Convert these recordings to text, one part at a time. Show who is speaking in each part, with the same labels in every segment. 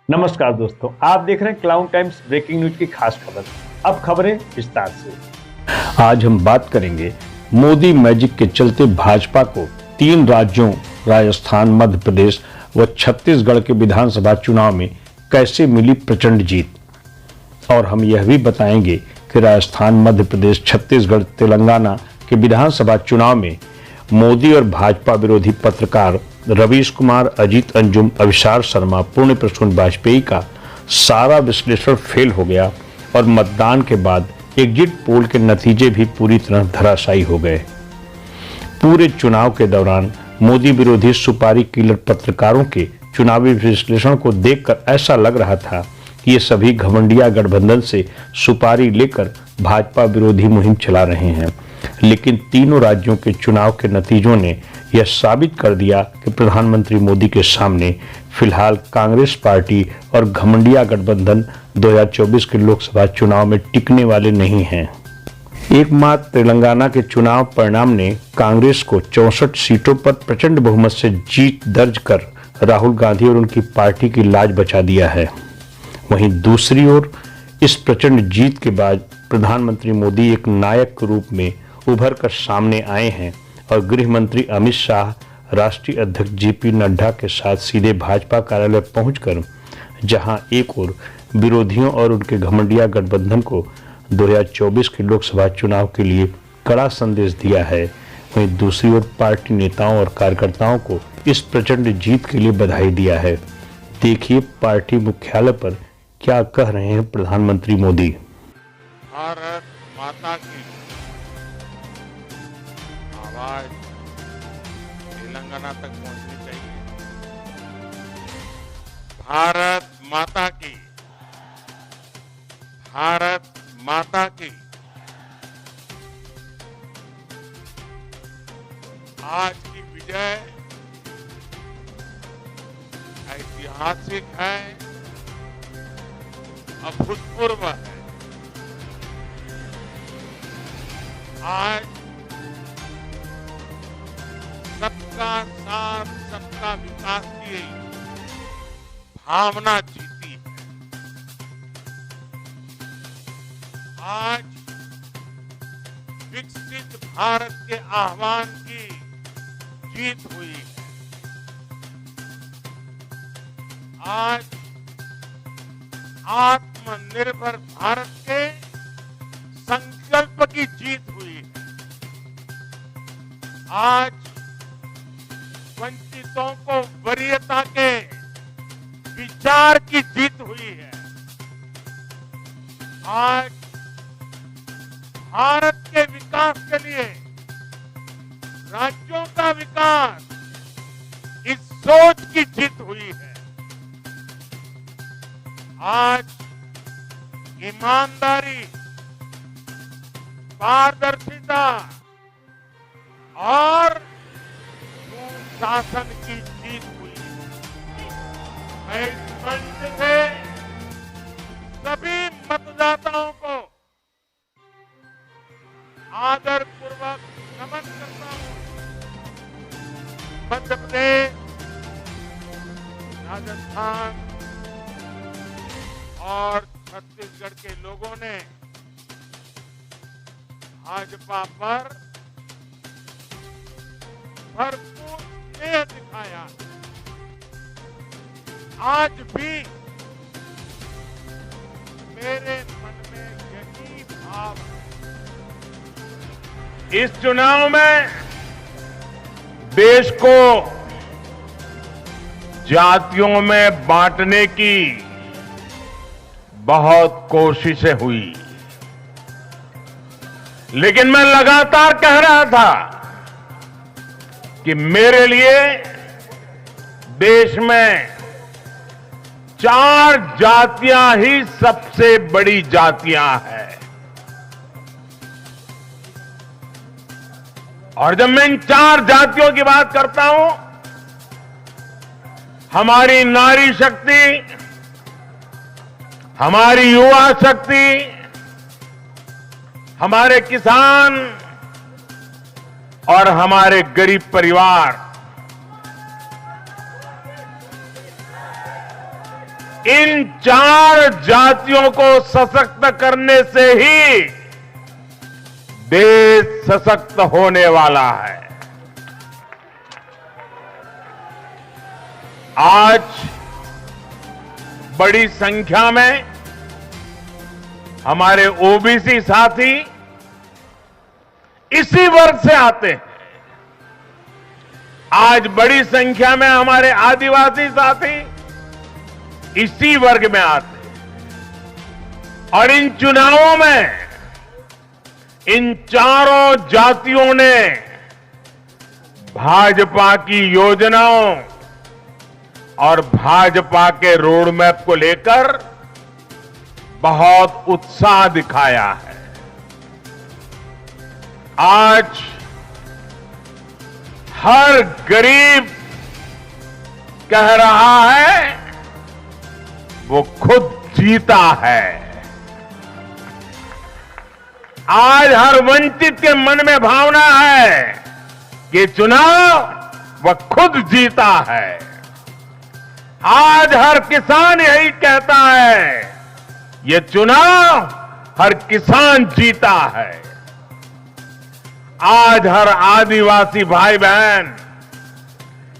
Speaker 1: नमस्कार दोस्तों, आप देख रहे हैं क्लाउड टाइम्स ब्रेकिंग न्यूज की खास खबर। अब खबरें विस्तार से। आज हम बात करेंगे मोदी मैजिक के चलते भाजपा को 3 राज्यों राजस्थान, मध्य प्रदेश व छत्तीसगढ़ के विधानसभा चुनाव में कैसे मिली प्रचंड जीत। और हम यह भी बताएंगे कि राजस्थान, मध्य प्रदेश, छत्तीसगढ़, तेलंगाना के विधानसभा चुनाव में मोदी और भाजपा विरोधी पत्रकार रवीश कुमार, अजीत अंजुम, अभिसार शर्मा, पुण्य प्रसून वाजपेयी का सारा विश्लेषण फेल हो गया और मतदान के बाद एग्जिट पोल के नतीजे भी पूरी तरह धराशायी हो गए। पूरे चुनाव के दौरान मोदी विरोधी सुपारी किलर पत्रकारों के चुनावी विश्लेषण को देखकर ऐसा लग रहा था कि ये सभी घमंडिया गठबंधन से सुपारी लेकर भाजपा विरोधी मुहिम चला रहे हैं। लेकिन तीनों राज्यों के चुनाव के नतीजों ने यह साबित कर दिया कि प्रधानमंत्री मोदी के सामने फिलहाल कांग्रेस पार्टी और घमंडिया गठबंधन 2024 के लोकसभा चुनाव में टिकने वाले नहीं हैं। एकमात्र तेलंगाना के चुनाव परिणाम ने कांग्रेस को 64 सीटों पर प्रचंड बहुमत से जीत दर्ज कर राहुल गांधी और उनकी पार्टी की लाज बचा दिया है। वहीं दूसरी ओर इस प्रचंड जीत के बाद प्रधानमंत्री मोदी एक नायक के रूप में उभर कर सामने आए हैं और गृह मंत्री अमित शाह, राष्ट्रीय अध्यक्ष जेपी नड्डा के साथ सीधे भाजपा कार्यालय पहुंचकर जहां एक ओर विरोधियों और उनके घमंडिया गठबंधन को 2024 के लोकसभा चुनाव के लिए कड़ा संदेश दिया है, वहीं दूसरी ओर पार्टी नेताओं और कार्यकर्ताओं को इस प्रचंड जीत के लिए बधाई दिया है। देखिए पार्टी मुख्यालय पर क्या कह रहे हैं प्रधानमंत्री मोदी।
Speaker 2: भारत माता की आवाज तेलंगाना तक पहुंचनी चाहिए। भारत माता की, भारत माता की। आज की विजय ऐतिहासिक है, अभूतपूर्व है। आज सबका साथ, सबका विकास की भावना जीती है। आज विकसित भारत के आह्वान की जीत हुई है। आज आत्मनिर्भर भारत के संकल्प की जीत हुई है। आज वंचितों को वरीयता के विचार की जीत हुई है। आज भारत के विकास के लिए राज्यों का विकास, इस सोच की जीत हुई है। आज ईमानदारी, पारदर्शिता और शासन की जीत हुई है। मैं इस मंच से सभी मतदाताओं को आदर पूर्वक नमन करता हूं। मध्य प्रदेश, राजस्थान और छत्तीसगढ़ के लोगों ने भाजपा पर भरपूर स्नेह दिखाया। आज भी मेरे मन में यही भाव है।
Speaker 3: इस चुनाव में देश को जातियों में बांटने की बहुत कोशिशें हुई, लेकिन मैं लगातार कह रहा था कि मेरे लिए देश में 4 जातियां ही सबसे बड़ी जातियां हैं। और जब मैं इन 4 जातियों की बात करता हूं, हमारी नारी शक्ति, हमारी युवा शक्ति, हमारे किसान और हमारे गरीब परिवार, इन 4 जातियों को सशक्त करने से ही देश सशक्त होने वाला है। आज बड़ी संख्या में हमारे ओबीसी साथी इसी वर्ग से आते हैं। आज बड़ी संख्या में हमारे आदिवासी साथी इसी वर्ग में आते हैं। और इन चुनावों में इन चारों जातियों ने भाजपा की योजनाओं और भाजपा के रोड मैप को लेकर बहुत उत्साह दिखाया है। आज हर गरीब कह रहा है वो खुद जीता है। आज हर वंचित के मन में भावना है कि चुनाव वह खुद जीता है। आज हर किसान यही कहता है ये चुनाव हर किसान जीता है। आज हर आदिवासी भाई बहन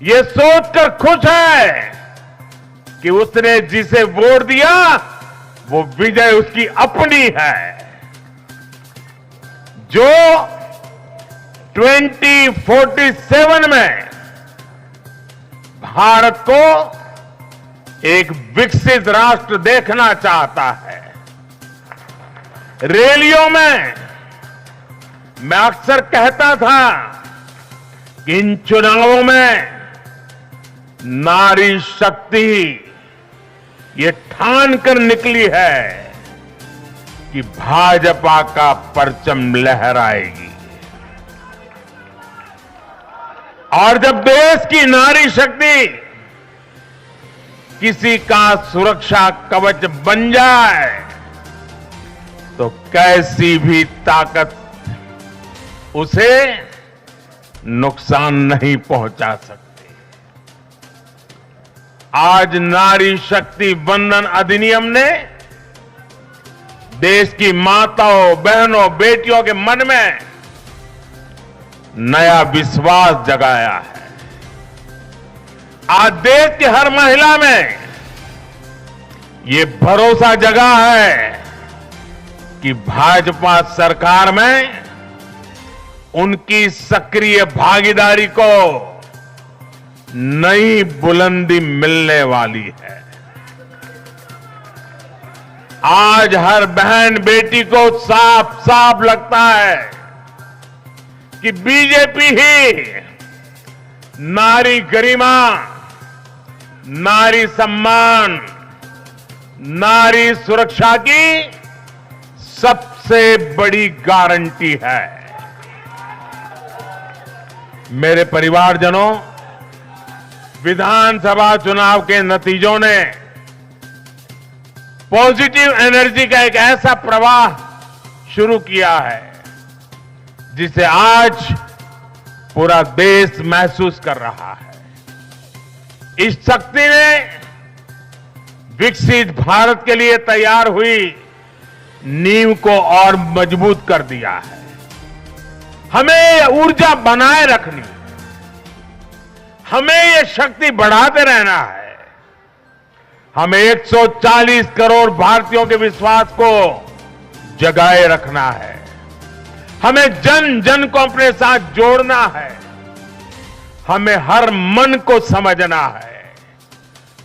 Speaker 3: ये सोचकर खुश है कि उसने जिसे वोट दिया वो विजय उसकी अपनी है। जो 2047 में भारत को एक विकसित राष्ट्र देखना चाहता है। रैलियों में मैं अक्सर कहता था कि इन चुनावों में नारी शक्ति ये ठान कर निकली है कि भाजपा का परचम लहराएगी। और जब देश की नारी शक्ति किसी का सुरक्षा कवच बन जाए तो कैसी भी ताकत उसे नुकसान नहीं पहुंचा सकती। आज नारी शक्ति वंदन अधिनियम ने देश की माताओं, बहनों, बेटियों के मन में नया विश्वास जगाया है। आज देश की हर महिला में ये भरोसा जगा है कि भाजपा सरकार में उनकी सक्रिय भागीदारी को नई बुलंदी मिलने वाली है। आज हर बहन बेटी को साफ साफ लगता है कि बीजेपी ही नारी गरिमा, नारी सम्मान, नारी सुरक्षा की सबसे बड़ी गारंटी है। मेरे परिवारजनों, विधानसभा चुनाव के नतीजों ने पॉजिटिव एनर्जी का एक ऐसा प्रवाह शुरू किया है जिसे आज पूरा देश महसूस कर रहा है। इस शक्ति ने विकसित भारत के लिए तैयार हुई नींव को और मजबूत कर दिया है। हमें ये ऊर्जा बनाए रखनी, हमें ये शक्ति बढ़ाते रहना है। हमें 140 करोड़ भारतीयों के विश्वास को जगाए रखना है। हमें जन जन को अपने साथ जोड़ना है। हमें हर मन को समझना है।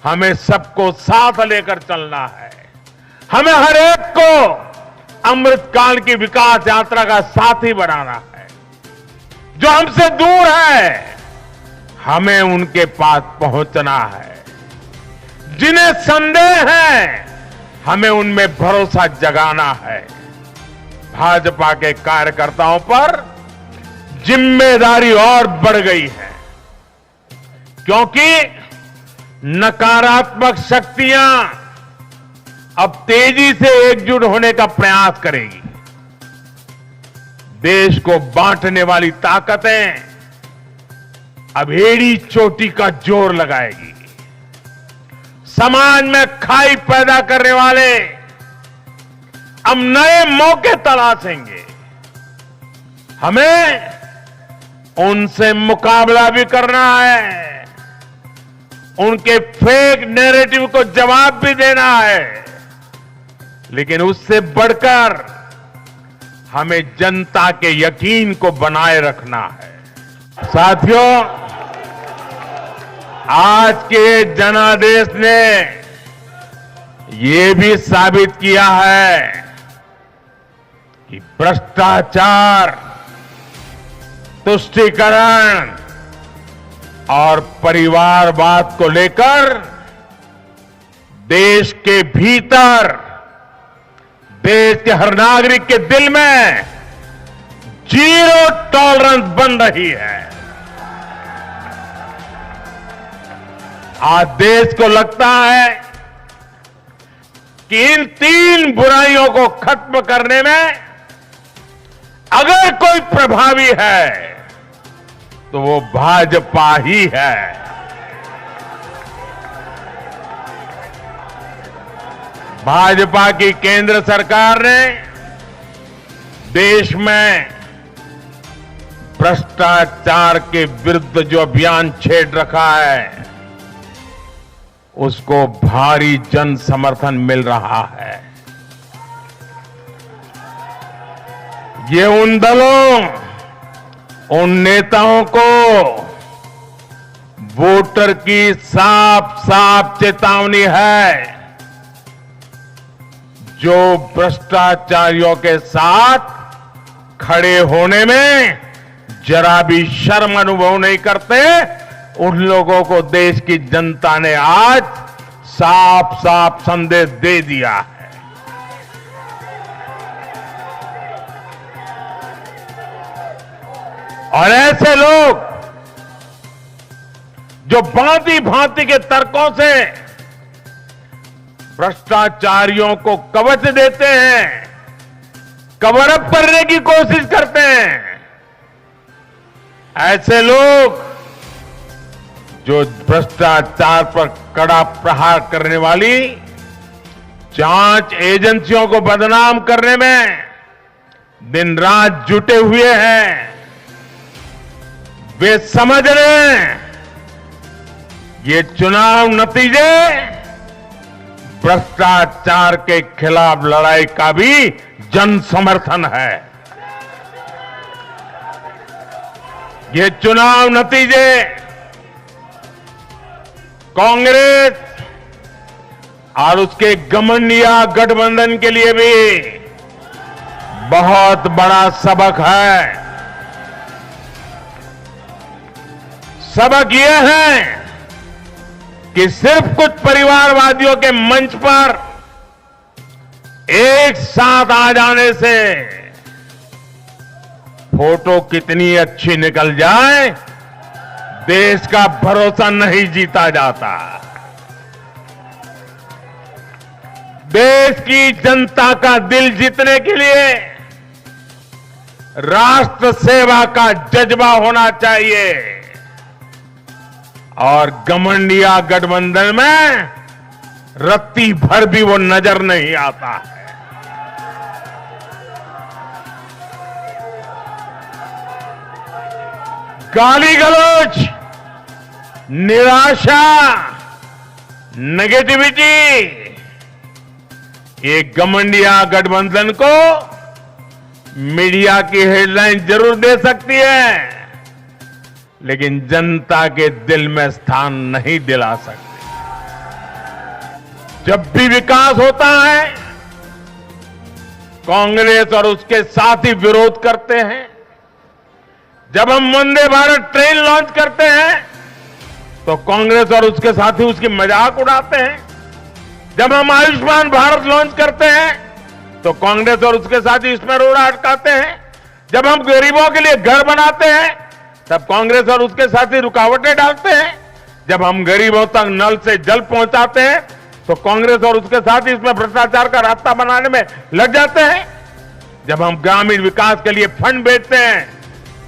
Speaker 3: हमें सबको साथ लेकर चलना है। हमें हर एक को अमृतकाल की विकास यात्रा का साथी बनाना है। जो हमसे दूर है हमें उनके पास पहुंचना है। जिन्हें संदेह है हमें उनमें भरोसा जगाना है। भाजपा के कार्यकर्ताओं पर जिम्मेदारी और बढ़ गई है, क्योंकि नकारात्मक शक्तियां अब तेजी से एकजुट होने का प्रयास करेगी। देश को बांटने वाली ताकतें अब एड़ी चोटी का जोर लगाएगी। समाज में खाई पैदा करने वाले अब नए मौके तलाशेंगे। हमें उनसे मुकाबला भी करना है, उनके फेक नैरेटिव को जवाब भी देना है, लेकिन उससे बढ़कर हमें जनता के यकीन को बनाए रखना है। साथियों, आज के जनादेश ने ये भी साबित किया है कि भ्रष्टाचार, तुष्टीकरण और परिवारवाद को लेकर देश के भीतर, देश के हर नागरिक के दिल में जीरो टॉलरेंस बन रही है। आज देश को लगता है कि इन तीन बुराइयों को खत्म करने में अगर कोई प्रभावी है तो वो भाजपा ही है। भाजपा की केंद्र सरकार ने देश में भ्रष्टाचार के विरुद्ध जो अभियान छेड़ रखा है उसको भारी जन समर्थन मिल रहा है। ये उन दलों, उन नेताओं को वोटर की साफ साफ चेतावनी है जो भ्रष्टाचारियों के साथ खड़े होने में जरा भी शर्म अनुभव नहीं करते। उन लोगों को देश की जनता ने आज साफ साफ संदेश दे दिया है। और ऐसे लोग जो भांति भांति के तर्कों से भ्रष्टाचारियों को कवच देते हैं, कवर अप करने की कोशिश करते हैं, ऐसे लोग जो भ्रष्टाचार पर कड़ा प्रहार करने वाली जांच एजेंसियों को बदनाम करने में दिन रात जुटे हुए हैं, वे समझ रहे हैं ये चुनाव नतीजे भ्रष्टाचार के खिलाफ लड़ाई का भी जन समर्थन है। ये चुनाव नतीजे कांग्रेस और उसके घमंडिया गठबंधन के लिए भी बहुत बड़ा सबक है। सबक यह है कि सिर्फ कुछ परिवारवादियों के मंच पर एक साथ आ जाने से फोटो कितनी अच्छी निकल जाए, देश का भरोसा नहीं जीता जाता। देश की जनता का दिल जीतने के लिए राष्ट्र सेवा का जज्बा होना चाहिए और घमंडिया गठबंधन में रत्ती भर भी वो नजर नहीं आता है। गाली गलौज, निराशा, नेगेटिविटी, ये घमंडिया गठबंधन को मीडिया की हेडलाइन जरूर दे सकती है, लेकिन जनता के दिल में स्थान नहीं दिला सकती। जब भी विकास होता है, कांग्रेस और उसके साथी विरोध करते हैं। जब हम वंदे भारत ट्रेन लॉन्च करते हैं तो कांग्रेस और उसके साथी उसकी मजाक उड़ाते हैं। जब हम आयुष्मान भारत लॉन्च करते हैं तो कांग्रेस और उसके साथी इसमें रोड़ा अटकाते हैं। जब हम गरीबों के लिए घर बनाते हैं तब कांग्रेस और उसके साथी रुकावटें डालते हैं। जब हम गरीबों तक नल से जल पहुंचाते हैं तो कांग्रेस और उसके साथी इसमें भ्रष्टाचार का रास्ता बनाने में लग जाते हैं। जब हम ग्रामीण विकास के लिए फंड बेचते हैं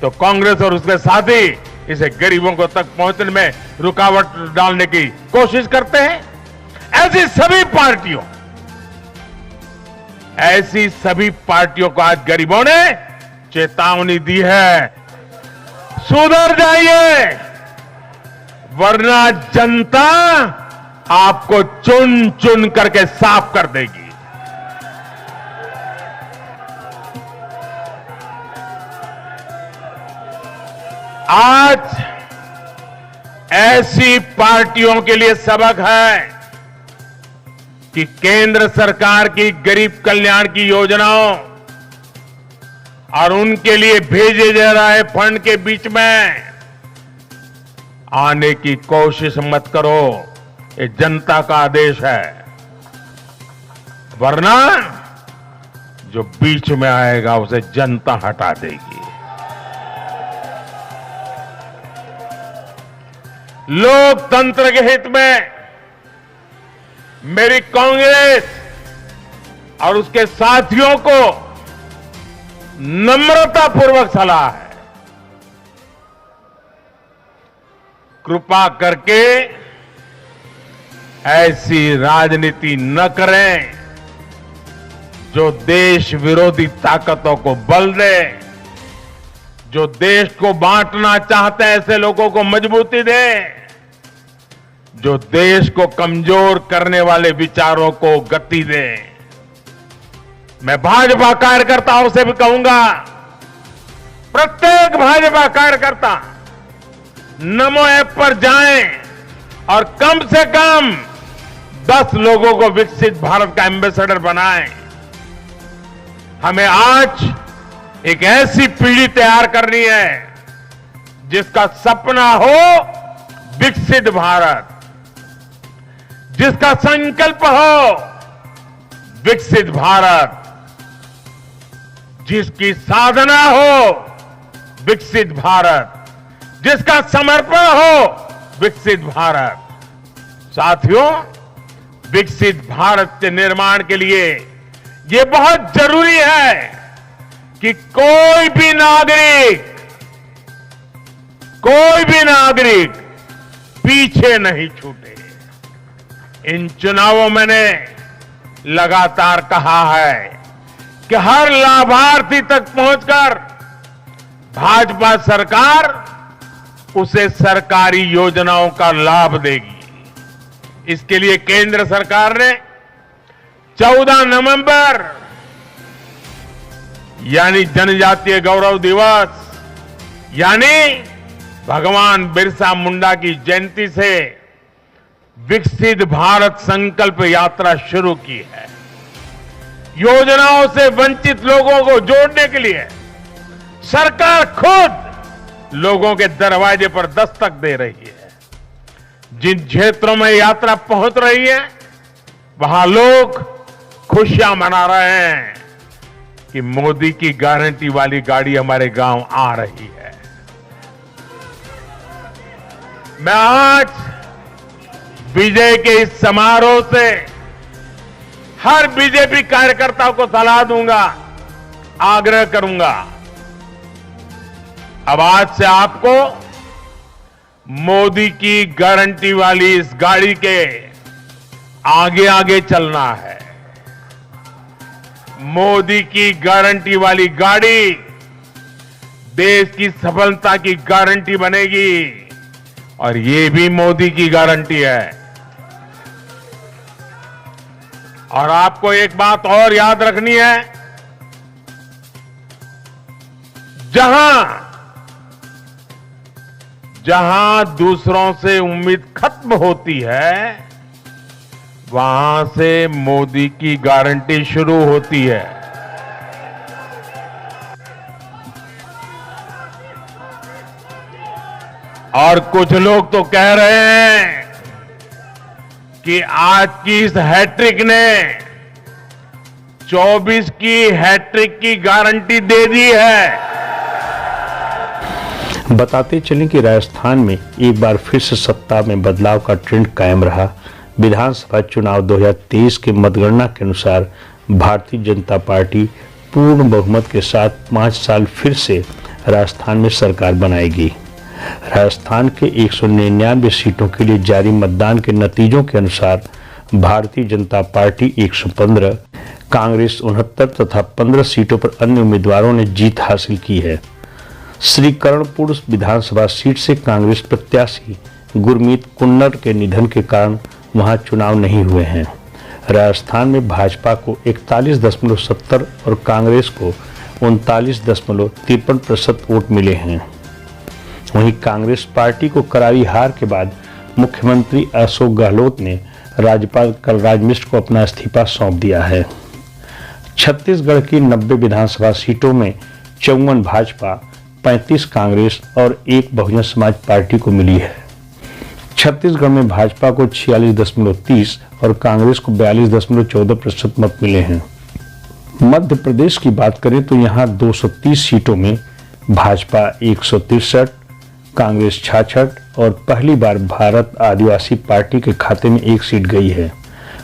Speaker 3: तो कांग्रेस और उसके साथी इसे गरीबों को तक पहुंचने में रुकावट डालने की कोशिश करते हैं। ऐसी सभी पार्टियों को आज गरीबों ने चेतावनी दी है, सुधर जाइए, वरना जनता आपको चुन चुन करके साफ कर देगी। आज ऐसी पार्टियों के लिए सबक है कि केंद्र सरकार की गरीब कल्याण की योजनाओं और उनके लिए भेजे जा रहे फंड के बीच में आने की कोशिश मत करो। ये जनता का आदेश है, वरना जो बीच में आएगा उसे जनता हटा देगी। लोकतंत्र के हित में मेरी कांग्रेस और उसके साथियों को नम्रतापूर्वक सलाह है, कृपा करके ऐसी राजनीति न करें जो देश विरोधी ताकतों को बल दे, जो देश को बांटना चाहते हैं ऐसे लोगों को मजबूती दे, जो देश को कमजोर करने वाले विचारों को गति दे। मैं भाजपा कार्यकर्ताओं से भी कहूंगा, प्रत्येक भाजपा कार्यकर्ता नमो ऐप पर जाएं और कम से कम 10 लोगों को विकसित भारत का एम्बेसडर बनाएं। हमें आज एक ऐसी पीढ़ी तैयार करनी है जिसका सपना हो विकसित भारत, जिसका संकल्प हो विकसित भारत, जिसकी साधना हो विकसित भारत, जिसका समर्पण हो विकसित भारत। साथियों, विकसित भारत के निर्माण के लिए यह बहुत जरूरी है कि कोई भी नागरिक पीछे नहीं छूटे। इन चुनावों में मैंने लगातार कहा है कि हर लाभार्थी तक पहुंचकर भाजपा सरकार उसे सरकारी योजनाओं का लाभ देगी। इसके लिए केंद्र सरकार ने 14 नवंबर यानी जनजातीय गौरव दिवस यानी भगवान बिरसा मुंडा की जयंती से विकसित भारत संकल्प यात्रा शुरू की है। योजनाओं से वंचित लोगों को जोड़ने के लिए सरकार खुद लोगों के दरवाजे पर दस्तक दे रही है। जिन क्षेत्रों में यात्रा पहुंच रही है वहां लोग खुशियां मना रहे हैं कि मोदी की गारंटी वाली गाड़ी हमारे गांव आ रही है। मैं आज विजय के इस समारोह से हर बीजेपी कार्यकर्ता को सलाह दूंगा, आग्रह करूंगा, अब आज से आपको मोदी की गारंटी वाली इस गाड़ी के आगे आगे चलना है। मोदी की गारंटी वाली गाड़ी देश की सफलता की गारंटी बनेगी और ये भी मोदी की गारंटी है। और आपको एक बात और याद रखनी है, जहां दूसरों से उम्मीद खत्म होती है वहां से मोदी की गारंटी शुरू होती है। और कुछ लोग तो कह रहे हैं कि आज की इस हैट्रिक ने 24 की हैट्रिक की गारंटी दे दी है।
Speaker 1: बताते चलें कि राजस्थान में एक बार फिर से सत्ता में बदलाव का ट्रेंड कायम रहा। विधानसभा चुनाव 2023 के मतगणना के अनुसार भारतीय जनता पार्टी पूर्ण बहुमत के साथ 5 साल फिर से राजस्थान में सरकार बनाएगी। राजस्थान के 199 सीटों के लिए जारी मतदान के नतीजों के अनुसार भारतीय जनता पार्टी 115, कांग्रेस 69 तथा 15 सीटों पर अन्य उम्मीदवारों ने जीत हासिल की है। श्री कर्णपुर विधानसभा सीट से कांग्रेस प्रत्याशी गुरमीत कुन्नर के निधन के कारण वहां चुनाव नहीं हुए हैं। राजस्थान में भाजपा को 41.70 और कांग्रेस को 39.53% वोट मिले हैं। वहीं कांग्रेस पार्टी को करारी हार के बाद मुख्यमंत्री अशोक गहलोत ने राज्यपाल कलराज मिश्र को अपना इस्तीफा सौंप दिया है। छत्तीसगढ़ की 90 विधानसभा सीटों में 54 भाजपा, 35 कांग्रेस और 1 बहुजन समाज पार्टी को मिली है। छत्तीसगढ़ में भाजपा को 46.30 और कांग्रेस को 42.14% मत मिले हैं। मध्य प्रदेश की बात करें तो यहां 230 सीटों में भाजपा 163, कांग्रेस 66 और पहली बार भारत आदिवासी पार्टी के खाते में 1 सीट गई है।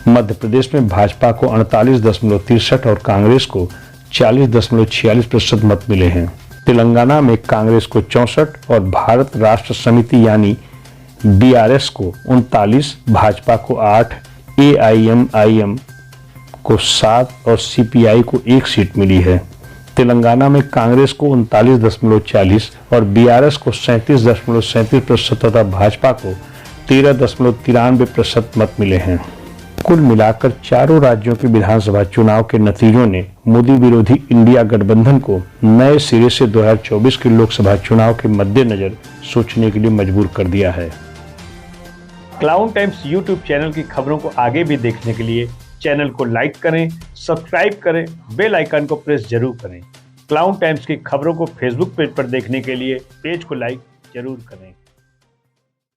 Speaker 1: मध्य प्रदेश में भाजपा को 38.63 और कांग्रेस को 40.46% मत मिले हैं। तेलंगाना में कांग्रेस को 64 और भारत राष्ट्र समिति यानी बीआरएस को 39, भाजपा को 8, एआईएमआईएम को 7 और सीपीआई को 1 सीट मिली है। तेलंगाना में कांग्रेस को 39.40 और बीआरएस को 37.37% तथा भाजपा को 13.93% मत मिले हैं। कुल मिलाकर चारों राज्यों के विधानसभा चुनाव के नतीजों ने मोदी विरोधी इंडिया गठबंधन को नए सिरे से 2024 के लोकसभा चुनाव के मद्देनजर सोचने के लिए मजबूर कर दिया है।
Speaker 4: क्लाउन टाइम्स यूट्यूब चैनल की खबरों को आगे भी देखने के लिए चैनल को लाइक करें, सब्सक्राइब करें, बेल आइकन को प्रेस जरूर करें। क्लाउन टाइम्स की खबरों को फेसबुक पेज पर देखने के लिए पेज को लाइक जरूर करें।